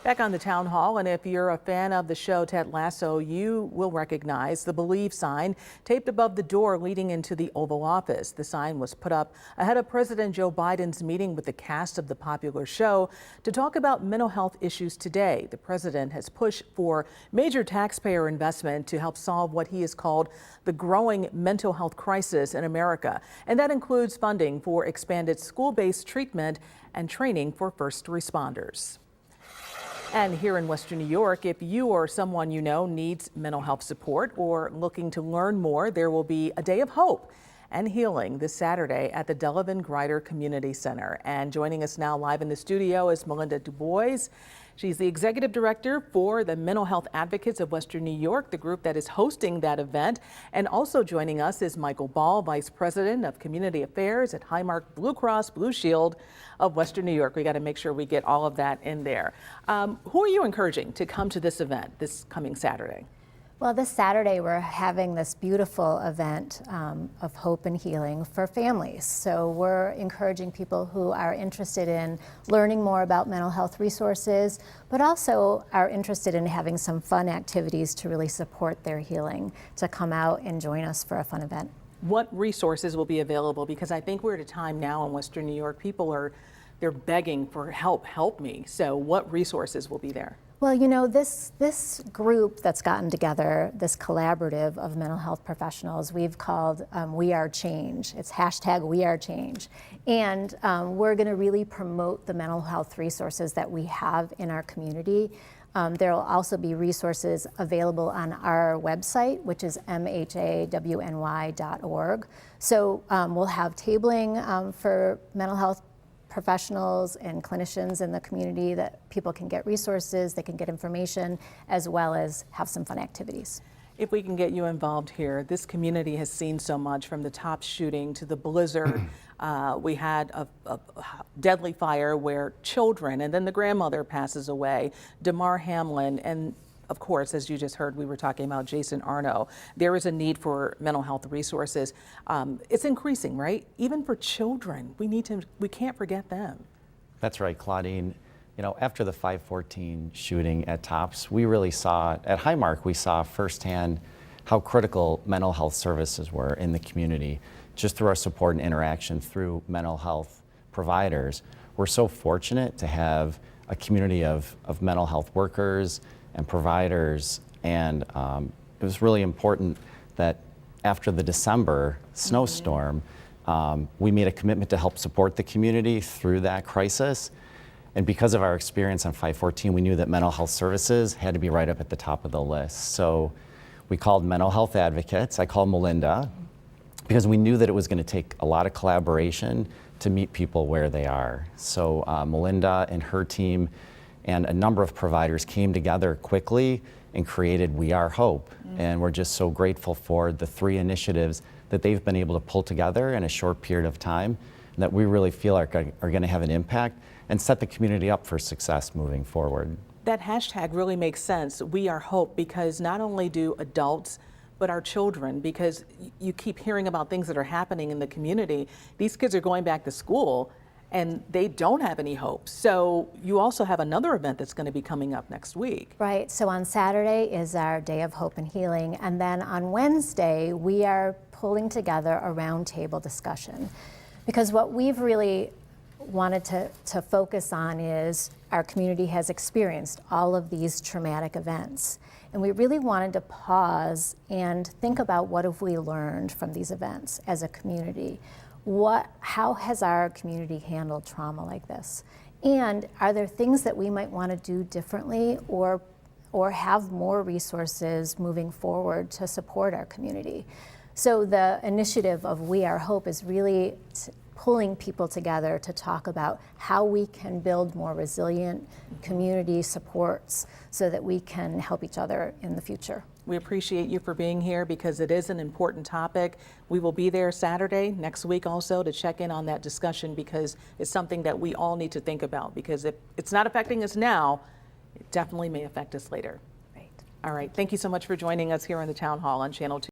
Back on the town hall, and if you're a fan of the show Ted Lasso, you will recognize the Believe sign taped above the door leading into the Oval Office. The sign was put up ahead of President Joe Biden's meeting with the cast of the popular show to talk about mental health issues today. The president has pushed for major taxpayer investment to help solve what he has called the growing mental health crisis in America. And that includes funding for expanded school-based treatment and training for first responders. And here in Western New York, if you or someone you know needs mental health support or looking to learn more, there will be a day of hope and healing this Saturday at the Delavan Grider Community Center. And joining us now live in the studio is Melinda DuBois. She's the executive director for the Mental Health Advocates of Western New York, the group that is hosting that event. And also joining us is Michael Ball, Vice President of Community Affairs at Highmark Blue Cross Blue Shield of Western New York. We got to make sure we get all of that in there. Who are you encouraging to come to this event this coming Saturday? Well, this Saturday we're having this beautiful event of hope and healing for families. So we're encouraging people who are interested in learning more about mental health resources, but also are interested in having some fun activities to really support their healing, to come out and join us for a fun event. What resources will be available? Because I think we're at a time now in Western New York, they're begging for help me. So what resources will be there? Well, you know, this group that's gotten together, this collaborative of mental health professionals, we've called We Are Change. It's hashtag We Are Change. And we're going to really promote the mental health resources that we have in our community. There will also be resources available on our website, which is mhawny.org. So we'll have tabling for mental health professionals and clinicians in the community that people can get resources, they can get information, as well as have some fun activities. If we can get you involved here, this community has seen so much, from the top shooting to the blizzard. We had a deadly fire where children and then the grandmother passes away, Damar Hamlin, and of course, as you just heard, we were talking about Jason Arno. There is a need for mental health resources. It's increasing, right? Even for children, we can't forget them. That's right, Claudine. You know, after the 514 shooting at Tops, we really saw, at Highmark, we saw firsthand how critical mental health services were in the community, just through our support and interaction through mental health providers. We're so fortunate to have a community of mental health workers and providers, and it was really important that after the December snowstorm, we made a commitment to help support the community through that crisis. And because of our experience on 514, we knew that mental health services had to be right up at the top of the list. So we called Mental Health Advocates. I called Melinda because we knew that it was going to take a lot of collaboration to meet people where they are. So Melinda and her team and a number of providers came together quickly and created We Are Hope. And we're just so grateful for the 3 initiatives that they've been able to pull together in a short period of time, and that we really feel are going to have an impact and set the community up for success moving forward. That hashtag really makes sense, We Are Hope, because not only do adults, but our children, because you keep hearing about things that are happening in the community. These kids are going back to school and they don't have any hope. So you also have another event that's going to be coming up next week. Right, so on Saturday is our Day of Hope and Healing, and then on Wednesday we are pulling together a roundtable discussion. Because what we've really wanted to focus on is our community has experienced all of these traumatic events. And we really wanted to pause and think about what have we learned from these events as a community. How has our community handled trauma like this? And are there things that we might want to do differently or have more resources moving forward to support our community? So the initiative of We Are Hope is really pulling people together to talk about how we can build more resilient community supports so that we can help each other in the future. We appreciate you for being here because it is an important topic. We will be there Saturday, next week also, to check in on that discussion, because it's something that we all need to think about, because if it's not affecting us now, it definitely may affect us later. Right. All right. Thank you so much for joining us here in the Town Hall on Channel 2.